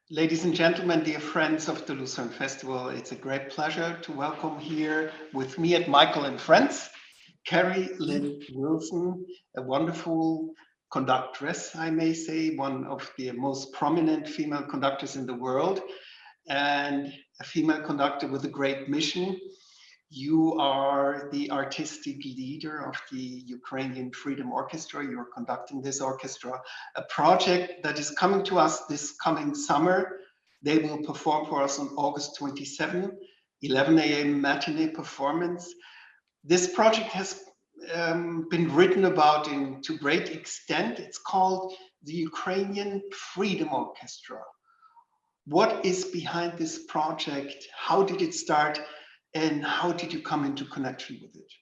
Ladies and gentlemen, dear friends of the Lucerne Festival, it's a great pleasure to welcome here with me at Michael and Friends, Keri-Lynn Wilson, a wonderful conductress, I may say, one of the most prominent female conductors in the world, and a female conductor with a great mission. You are the artistic leader of the Ukrainian Freedom Orchestra. You're conducting this orchestra, a project that is coming to us this coming summer. They will perform for us on August 27, 11 a.m. matinee performance. This project has been written about to great extent. It's called the Ukrainian Freedom Orchestra. What is behind this project? How did it start? And how did you come into connection with it?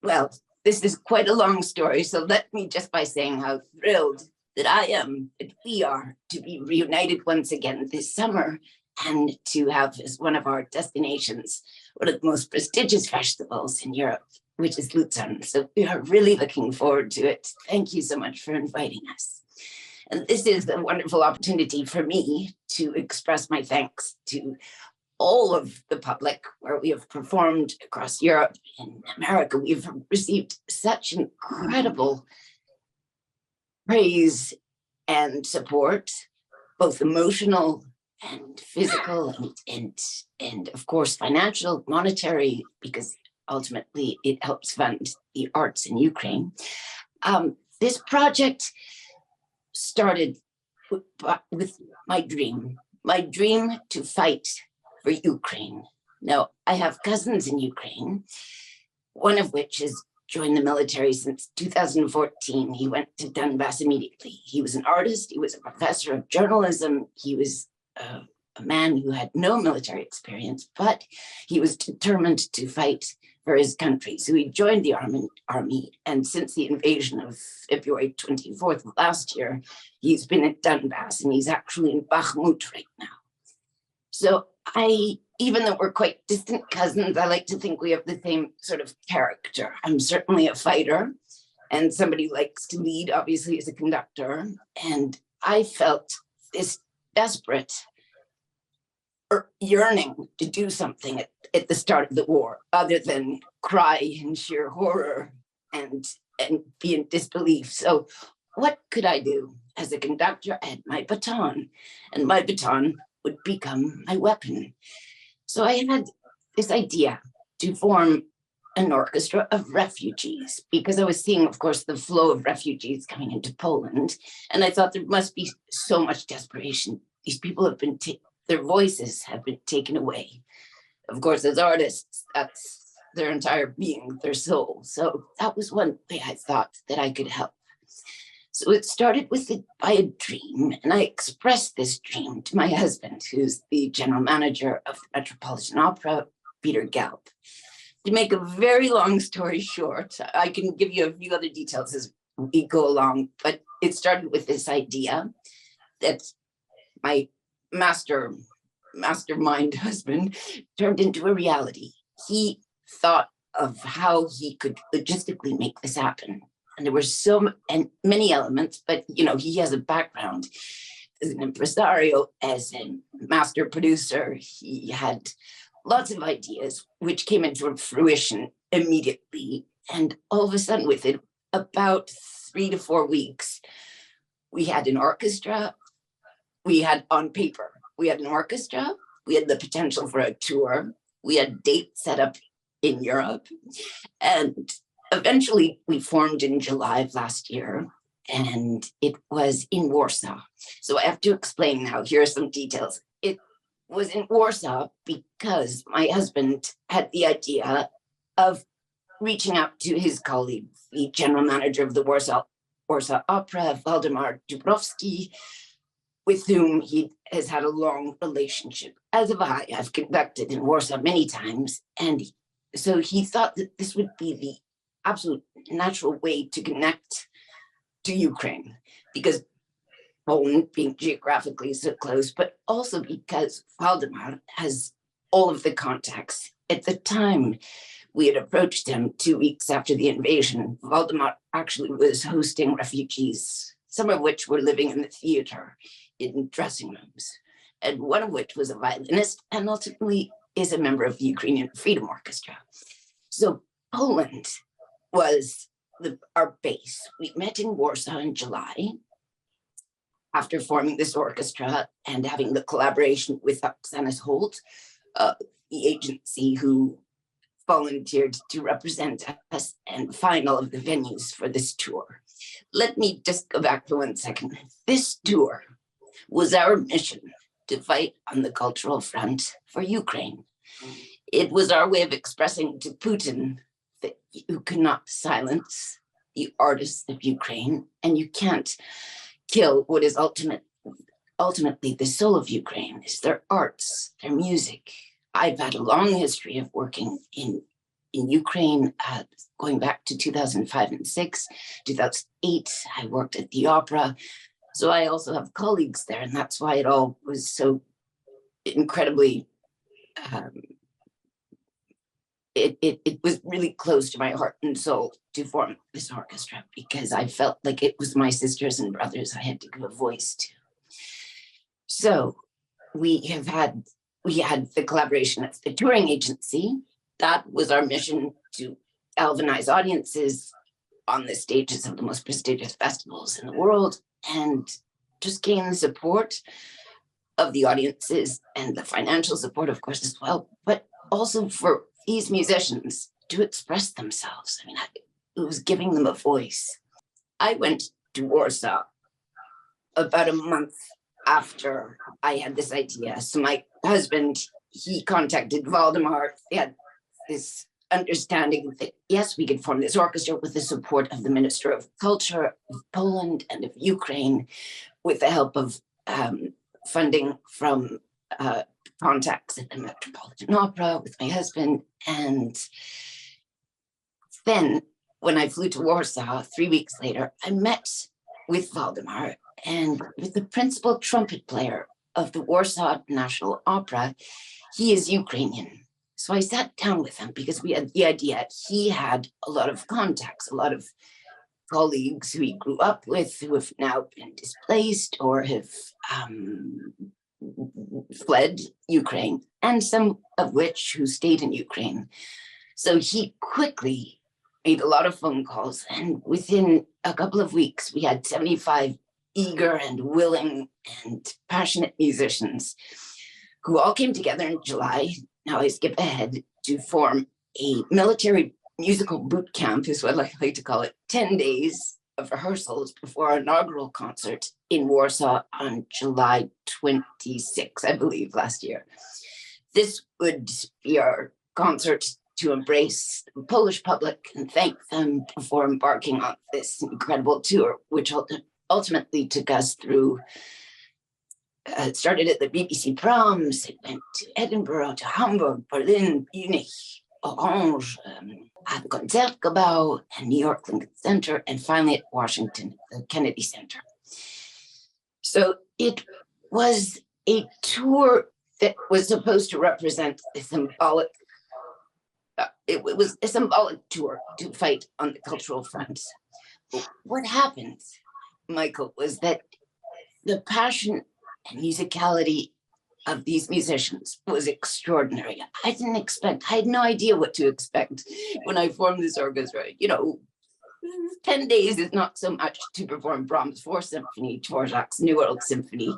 Well, this is quite a long story, so let me just by saying how thrilled that I am, that we are, to be reunited once again this summer and to have as one of our destinations one of the most prestigious festivals in Europe, which is Lucerne. So we are really looking forward to it. Thank you so much for inviting us. And this is a wonderful opportunity for me to express my thanks to all of the public where we have performed across Europe and America. We've received such incredible praise and support, both emotional and physical and of course financial, monetary, because ultimately it helps fund the arts in Ukraine. This project started with my dream to fight for Ukraine. Now, I have cousins in Ukraine, one of which has joined the military since 2014. He went to Donbass immediately. He was an artist, he was a professor of journalism, he was a man who had no military experience, but he was determined to fight for his country. So he joined the army, and since the invasion of February 24th of last year, he's been at Donbass, and he's actually in Bakhmut right now. So even though we're quite distant cousins, I like to think we have the same sort of character. I'm certainly a fighter and somebody who likes to lead, obviously, as a conductor. And I felt this desperate yearning to do something at the start of the war, other than cry in sheer horror and be in disbelief. So what could I do? As a conductor, I had my baton, and my baton would become my weapon. So I had this idea to form an orchestra of refugees, because I was seeing, of course, the flow of refugees coming into Poland. And I thought there must be so much desperation. These people have been, their voices have been taken away. Of course, as artists, that's their entire being, their soul. So that was one way I thought that I could help. So it started by a dream, and I expressed this dream to my husband, who's the general manager of the Metropolitan Opera, Peter Gelb. To make a very long story short, I can give you a few other details as we go along, but it started with this idea that my mastermind husband turned into a reality. He thought of how he could logistically make this happen. And there were many elements, but he has a background as an impresario, as a master producer. He had lots of ideas, which came into fruition immediately. And all of a sudden, within about 3 to 4 weeks, we had an orchestra. We had on paper, we had an orchestra. We had the potential for a tour. We had dates set up in Europe. And eventually, we formed in July of last year, and it was in Warsaw. So I have to explain now. Here are some details. It was in Warsaw because my husband had the idea of reaching out to his colleague, the general manager of the Warsaw Opera, Waldemar Dubrovsky, with whom he has had a long relationship. As have I. I've conducted in Warsaw many times. And so he thought that this would be the absolute natural way to connect to Ukraine, because Poland being geographically so close, but also because Waldemar has all of the contacts. At the time we had approached him 2 weeks after the invasion, Waldemar actually was hosting refugees some of which were living in the theater in dressing rooms, and one of which was a violinist and ultimately is a member of the Ukrainian Freedom Orchestra. So Poland was our base. We met in Warsaw in July after forming this orchestra and having the collaboration with Oksana Holt, the agency who volunteered to represent us and find all of the venues for this tour. Let me just go back for 1 second. This tour was our mission to fight on the cultural front for Ukraine. It was our way of expressing to Putin that you cannot silence the artists of Ukraine, and you can't kill what is ultimately the soul of Ukraine, is their arts, their music. I've had a long history of working in Ukraine, going back to 2005 and 6, 2008, I worked at the opera. So I also have colleagues there, and that's why it all was so incredibly, it was really close to my heart and soul to form this orchestra, because I felt like it was my sisters and brothers I had to give a voice to. So we had the collaboration of the touring agency. That was our mission, to galvanize audiences on the stages of the most prestigious festivals in the world and just gain the support of the audiences and the financial support, of course, as well, but also for these musicians to express themselves. I mean, it was giving them a voice. I went to Warsaw about a month after I had this idea. So my husband, he contacted Valdemar. They had this understanding that, yes, we could form this orchestra with the support of the Minister of Culture of Poland and of Ukraine, with the help of funding from contacts at the Metropolitan Opera with my husband. And then when I flew to Warsaw 3 weeks later, I met with Valdemar and with the principal trumpet player of the Warsaw National Opera. He is Ukrainian. So I sat down with him because we had the idea. He had a lot of contacts, a lot of colleagues who he grew up with who have now been displaced or have fled Ukraine, and some of which who stayed in Ukraine. So he quickly made a lot of phone calls, and within a couple of weeks, we had 75 eager and willing and passionate musicians who all came together in July. Now I skip ahead to form a military musical boot camp, is what I like to call it, 10 days of rehearsals before our inaugural concert in Warsaw on July 26, I believe, last year. This would be our concert to embrace the Polish public and thank them before embarking on this incredible tour, which ultimately took us through. It started at the BBC Proms, it went to Edinburgh, to Hamburg, Berlin, Munich, Orange, at the Concertgebouw, and New York Lincoln Center, and finally at Washington, the Kennedy Center. So it was a tour that was supposed to represent a symbolic, it was a symbolic tour to fight on the cultural front. What happened, Michael, was that the passion and musicality of these musicians was extraordinary. I had no idea what to expect when I formed this orchestra. 10 days is not so much to perform Brahms' 4th Symphony, Dvorak's New World Symphony,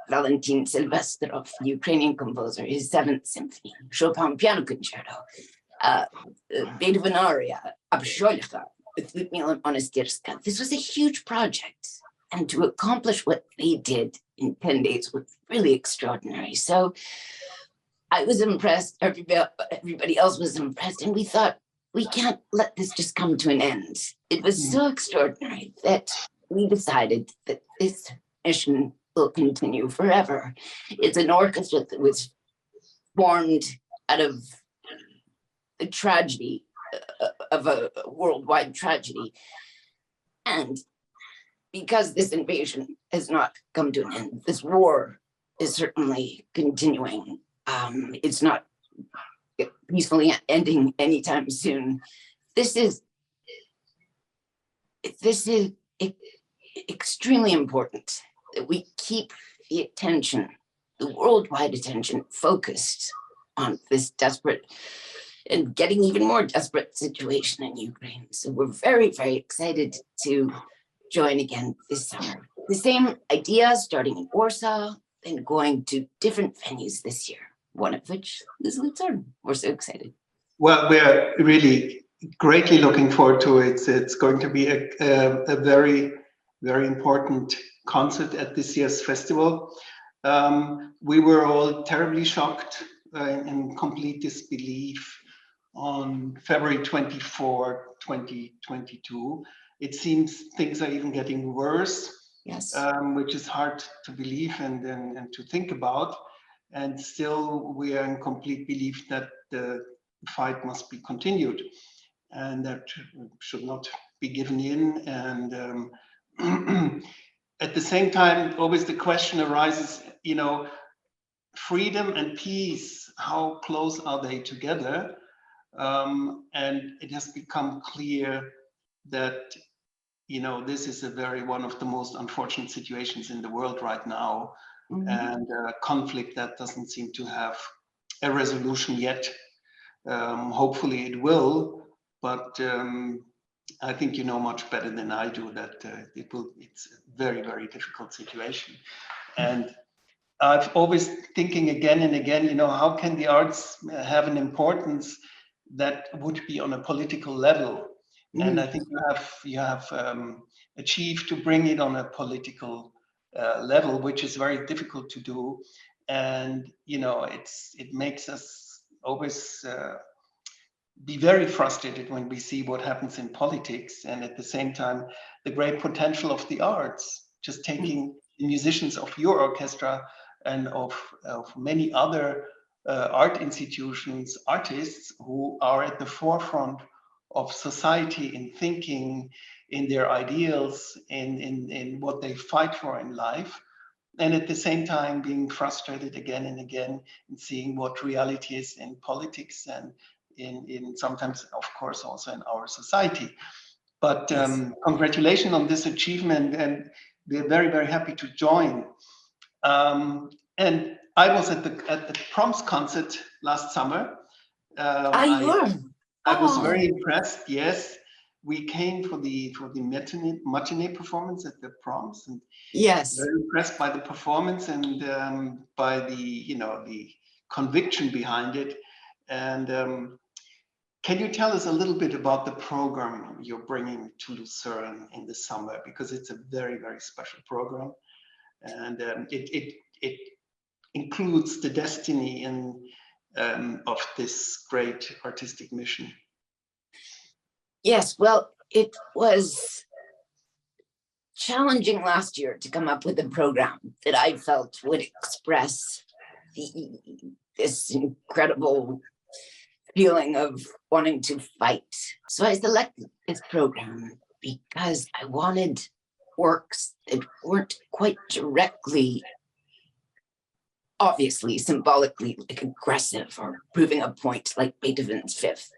Valentin Silvestrov, the Ukrainian composer, his 7th Symphony, Chopin Piano Concerto, Beethoven Aria, Absholka, with Lyudmila Monastirska. This was a huge project. And to accomplish what they did in 10 days was really extraordinary. So I was impressed, everybody else was impressed, and we thought, we can't let this just come to an end. It was so extraordinary that we decided that this mission will continue forever. It's an orchestra that was formed out of a tragedy, of a worldwide tragedy. And because this invasion has not come to an end, this war is certainly continuing. It's not peacefully ending anytime soon. This is extremely important that we keep the attention, the worldwide attention, focused on this desperate and getting even more desperate situation in Ukraine. So we're very, very excited to join again this summer. The same idea, starting in Warsaw and going to different venues this year, one of which is Lucerne. We're so excited. Well, we're really greatly looking forward to it. It's going to be a very, very important concert at this year's festival. We were all terribly shocked in complete disbelief on February 24, 2022. It seems things are even getting worse, Yes. which is hard to believe and to think about. And still, we are in complete belief that the fight must be continued and that should not be given in. And at the same time, always the question arises, you know, freedom and peace, how close are they together? And it has become clear that, you know, this is one of the most unfortunate situations in the world right now, and a conflict that doesn't seem to have a resolution yet. Hopefully it will, but I think you know much better than I do that it's a very, very difficult situation. And I've always thinking again and again, you know, how can the arts have an importance that would be on a political level? And I think you have achieved to bring it on a political level, which is very difficult to do. And you know, it makes us always be very frustrated when we see what happens in politics, and at the same time, the great potential of the arts. Just taking the musicians of your orchestra and of many other art institutions, artists who are at the forefront of society in thinking, in their ideals, in what they fight for in life, and at the same time being frustrated again and again in seeing what reality is in politics and in sometimes, of course, also in our society. But congratulations on this achievement, and we're very, very happy to join. And I was at the Proms concert last summer. I was very impressed. Yes, we came for the matinee performance at the Proms, and very impressed by the performance and by the conviction behind it. And can you tell us a little bit about the program you're bringing to Lucerne in the summer? Because it's a very, very special program, and it includes the destiny of this great artistic mission. Yes, well, it was challenging last year to come up with a program that I felt would express this incredible feeling of wanting to fight. So I selected this program because I wanted works that weren't quite directly, obviously, symbolically, like aggressive or proving a point like Beethoven's Fifth.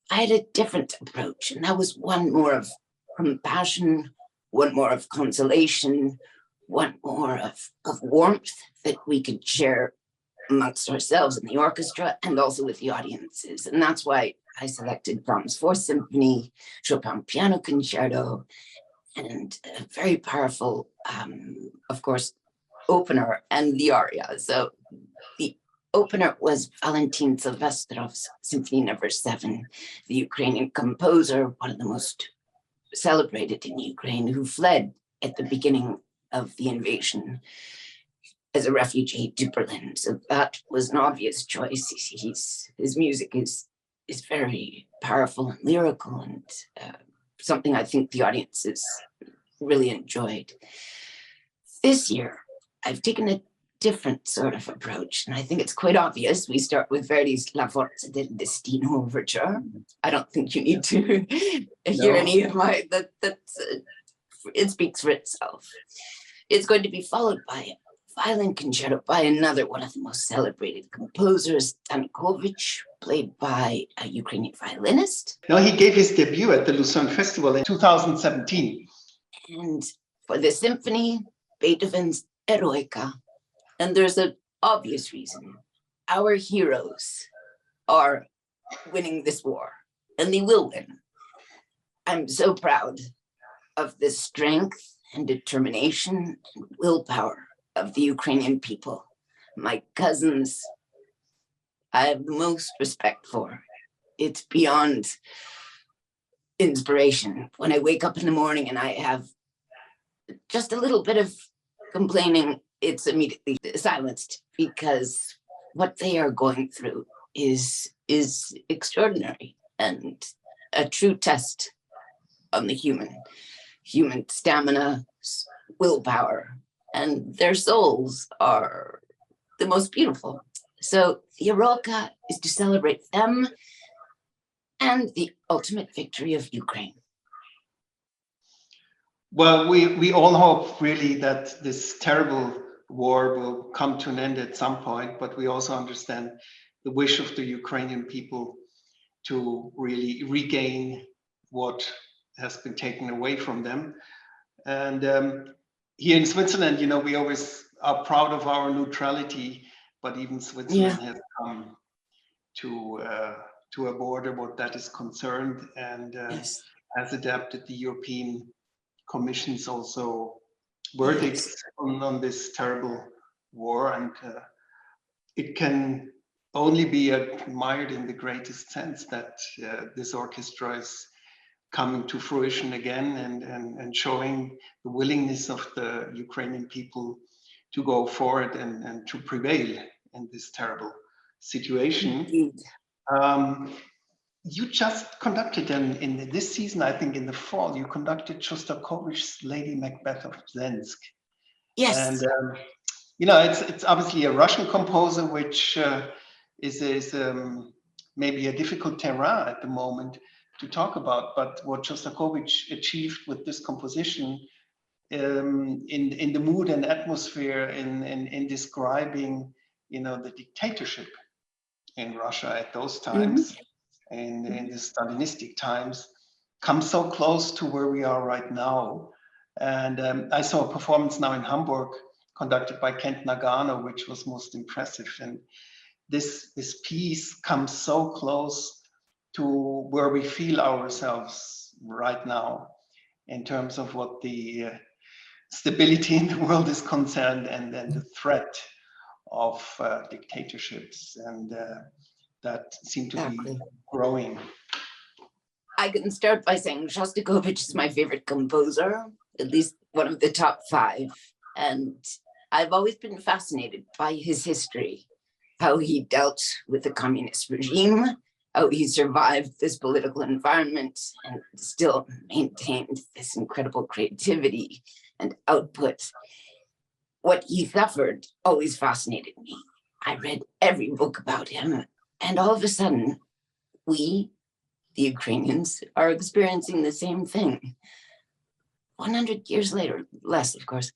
I had a different approach, and that was one more of compassion, one more of consolation, one more of warmth that we could share amongst ourselves in the orchestra and also with the audiences. And that's why I selected Brahms' Fourth Symphony, Chopin Piano Concerto, and a very powerful, of course, opener and the aria. So the opener was Valentin Silvestrov's Symphony No. 7, the Ukrainian composer, one of the most celebrated in Ukraine, who fled at the beginning of the invasion as a refugee to Berlin. So that was an obvious choice. His music is very powerful and lyrical, and something I think the audiences really enjoyed. This year, I've taken a different sort of approach, and I think it's quite obvious. We start with Verdi's La Forza del Destino overture. I don't think you need to hear any of my, it speaks for itself. It's going to be followed by a violin concerto by another one of the most celebrated composers, Stankovic, played by a Ukrainian violinist. No, he gave his debut at the Lucerne Festival in 2017. And for the symphony, Beethoven's Eroica. And there's an obvious reason. Our heroes are winning this war, and they will win. I'm so proud of the strength and determination and willpower of the Ukrainian people. My cousins, I have the most respect for. It's beyond inspiration. When I wake up in the morning and I have just a little bit of complaining, it's immediately silenced, because what they are going through is extraordinary and a true test on the human stamina, willpower, and their souls are the most beautiful. So the Eroica is to celebrate them and the ultimate victory of Ukraine. Well, we all hope really that this terrible war will come to an end at some point, but we also understand the wish of the Ukrainian people to really regain what has been taken away from them. And here in Switzerland, you know, we always are proud of our neutrality, but even Switzerland has come to a border what that is concerned, and has adapted the European Commission's also verdicts on this terrible war, and it can only be admired in the greatest sense that this orchestra is coming to fruition again, and showing the willingness of the Ukrainian people to go forward and to prevail in this terrible situation. You just conducted in this season, I think in the fall, you conducted Shostakovich's Lady Macbeth of Zensk. Yes. And you know, it's obviously a Russian composer, which is maybe a difficult terrain at the moment to talk about. But what Shostakovich achieved with this composition, in the mood and atmosphere, in describing, you know, the dictatorship in Russia at those times, and in the Stalinistic times, comes so close to where we are right now. And I saw a performance now in Hamburg conducted by Kent Nagano, which was most impressive. And this piece comes so close to where we feel ourselves right now in terms of what the stability in the world is concerned, and then the threat of dictatorships, and that seem to be growing. I can start by saying Shostakovich is my favorite composer, at least one of the top 5. And I've always been fascinated by his history, how he dealt with the communist regime, how he survived this political environment and still maintained this incredible creativity and output. What he suffered always fascinated me. I read every book about him, and all of a sudden, we, the Ukrainians, are experiencing the same thing. 100 years later, less, of course,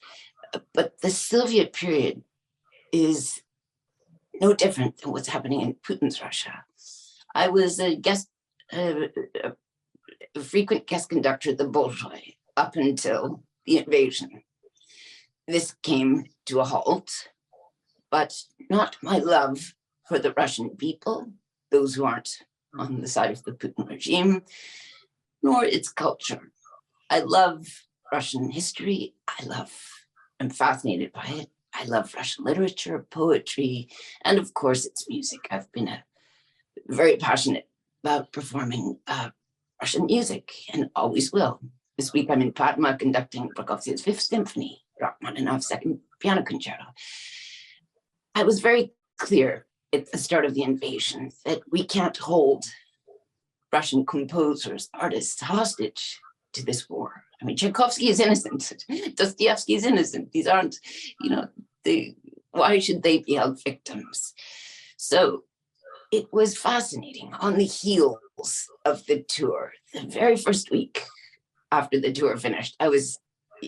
but the Soviet period is no different than what's happening in Putin's Russia. I was a frequent guest conductor at the Bolshoi up until the invasion. This came to a halt, but not my love for the Russian people, those who aren't on the side of the Putin regime, nor its culture. I love Russian history. I'm fascinated by it. I love Russian literature, poetry, and of course its music. I've been very passionate about performing Russian music, and always will. This week I'm in Parma conducting Prokofiev's 5th Symphony, Rachmaninoff's 2nd Piano Concerto. I was very clear at the start of the invasion that we can't hold Russian composers, artists hostage to this war. I mean, Tchaikovsky is innocent. Dostoevsky is innocent. These aren't, you know, why should they be held victims? So it was fascinating. On the heels of the tour, the very first week after the tour finished, I was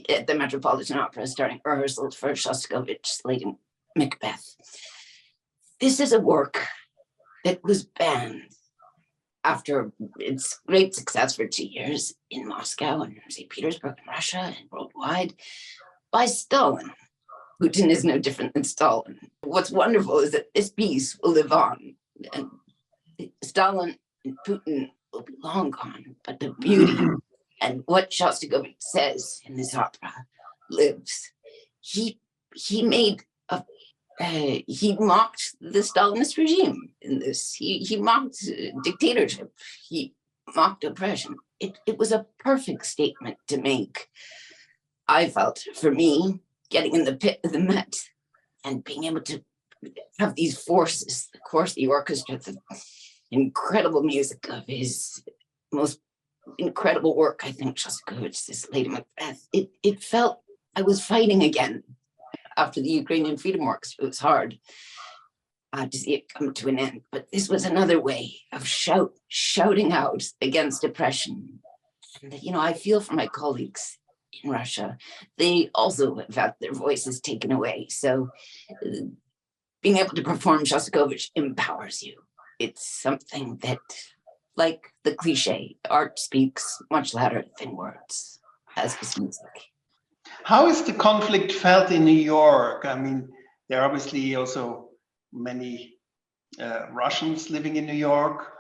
at the Metropolitan Opera starting rehearsals for Shostakovich's Lady Macbeth. This is a work that was banned after its great success for 2 years in Moscow and St. Petersburg in Russia and worldwide, by Stalin. Putin is no different than Stalin. What's wonderful is that this piece will live on, and Stalin and Putin will be long gone, but the beauty and what Shostakovich says in this opera lives. He made a he mocked the Stalinist regime in this. He mocked dictatorship. He mocked oppression. It was a perfect statement to make. I felt, for me, getting in the pit of the Met and being able to have these forces, of course, the orchestra, the incredible music of his most incredible work, I think, Shostakovich, this Lady Macbeth. It felt I was fighting again after the Ukrainian Freedom Orchestra. It was hard to see it come to an end, but this was another way of shouting out against oppression. And, you know, I feel for my colleagues in Russia. They also have had their voices taken away. So being able to perform Shostakovich empowers you. It's something that, like the cliche, art speaks much louder than words, as does music. How is the conflict felt in New York? I mean, there are obviously also many Russians living in New York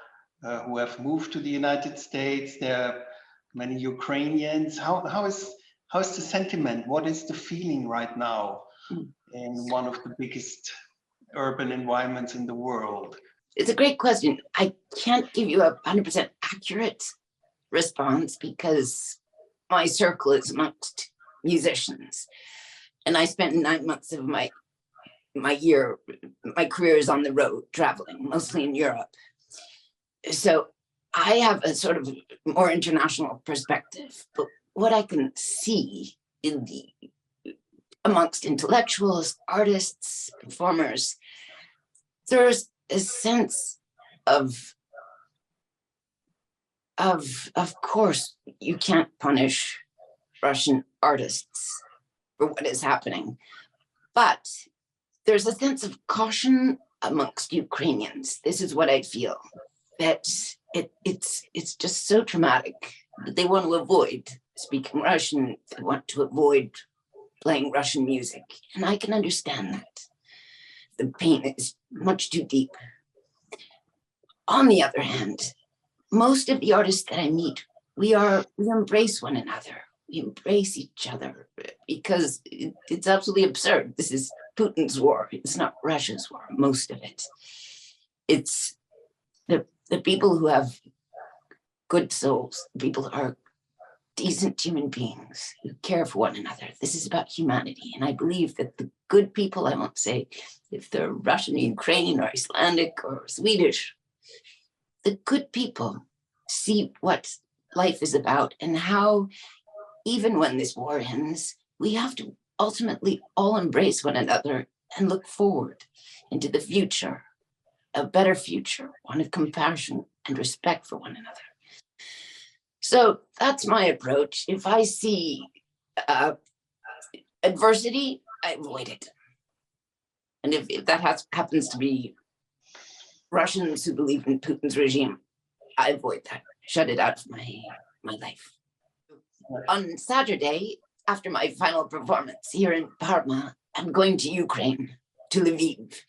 who have moved to the United States. There are many Ukrainians. How is the sentiment? What is the feeling right now in one of the biggest urban environments in the world? It's a great question. I can't give you a 100% accurate response because my circle is amongst musicians, and I spent 9 months of my career is on the road, traveling, mostly in Europe. So I have a sort of more international perspective, but what I can see amongst intellectuals, artists, performers, there's a sense of course, you can't punish Russian artists for what is happening, but there's a sense of caution amongst Ukrainians. This is what I feel, that it's just so traumatic that they want to avoid speaking Russian. They want to avoid playing Russian music, and I can understand that. The pain is much too deep. On the other hand, most of the artists that I meet, we embrace one another. We embrace each other because it's absolutely absurd. This is Putin's war. It's not Russia's war, most of it. It's the people who have good souls, people who are decent human beings who care for one another. This is about humanity. And I believe that the good people, I won't say if they're Russian, Ukrainian, or Icelandic, or Swedish, the good people see what life is about and how, even when this war ends, we have to ultimately all embrace one another and look forward into the future, a better future, one of compassion and respect for one another. So that's my approach. If I see adversity, I avoid it. And if that happens to be Russians who believe in Putin's regime, I avoid that, shut it out of my life. On Saturday, after my final performance here in Parma, I'm going to Ukraine, to Lviv.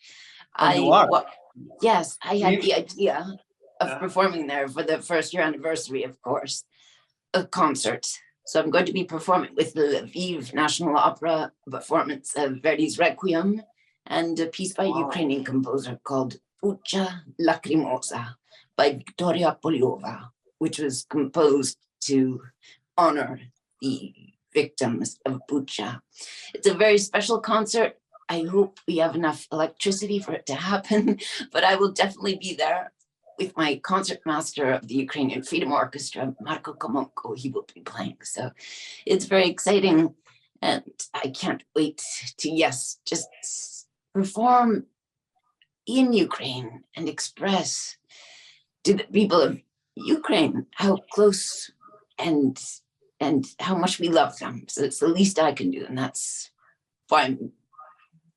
Yes, I had the idea of performing there for the first-year anniversary, of course, a concert. So I'm going to be performing with the Lviv National Opera, a performance of Verdi's Requiem, and a piece by a Ukrainian composer called Bucha Lacrimosa by Victoria Polyova, which was composed to honor the victims of Bucha. It's a very special concert. I hope we have enough electricity for it to happen, but I will definitely be there with my concertmaster of the Ukrainian Freedom Orchestra, Marko Komonko. He will be playing. So it's very exciting, and I can't wait to, just perform in Ukraine and express to the people of Ukraine how close and how much we love them. So it's the least I can do, and that's why I'm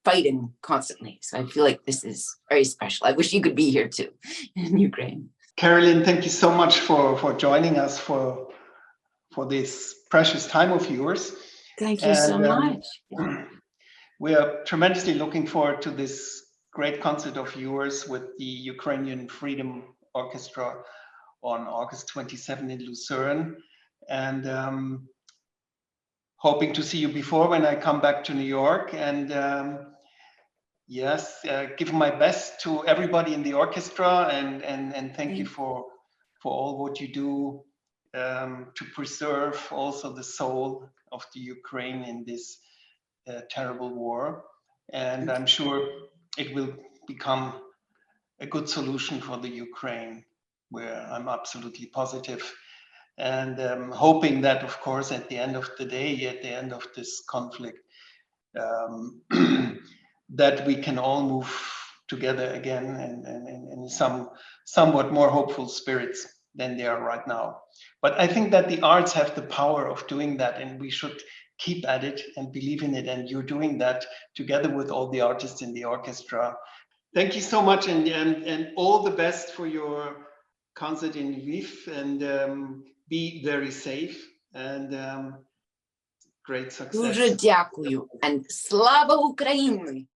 fighting constantly. So I feel like this is very special. I wish you could be here too, in Ukraine. Keri-Lynn, thank you so much for joining us for this precious time of yours. Thank you so much. We are tremendously looking forward to this great concert of yours with the Ukrainian Freedom Orchestra on August 27 in Lucerne, and hoping to see you before when I come back to New York. And yes, give my best to everybody in the orchestra, and thank you for all what you do to preserve also the soul of the Ukraine in this terrible war. And I'm sure it will become a good solution for the Ukraine, where I'm absolutely positive. And hoping that, of course, at the end of the day, at the end of this conflict, that we can all move together again and in some somewhat more hopeful spirits than they are right now. But I think that the arts have the power of doing that, and we should keep at it and believe in it. And you're doing that together with all the artists in the orchestra. Thank you so much, and all the best for your concert in Lviv, and be very safe, and great success. Дуже дякую. And слава Україні!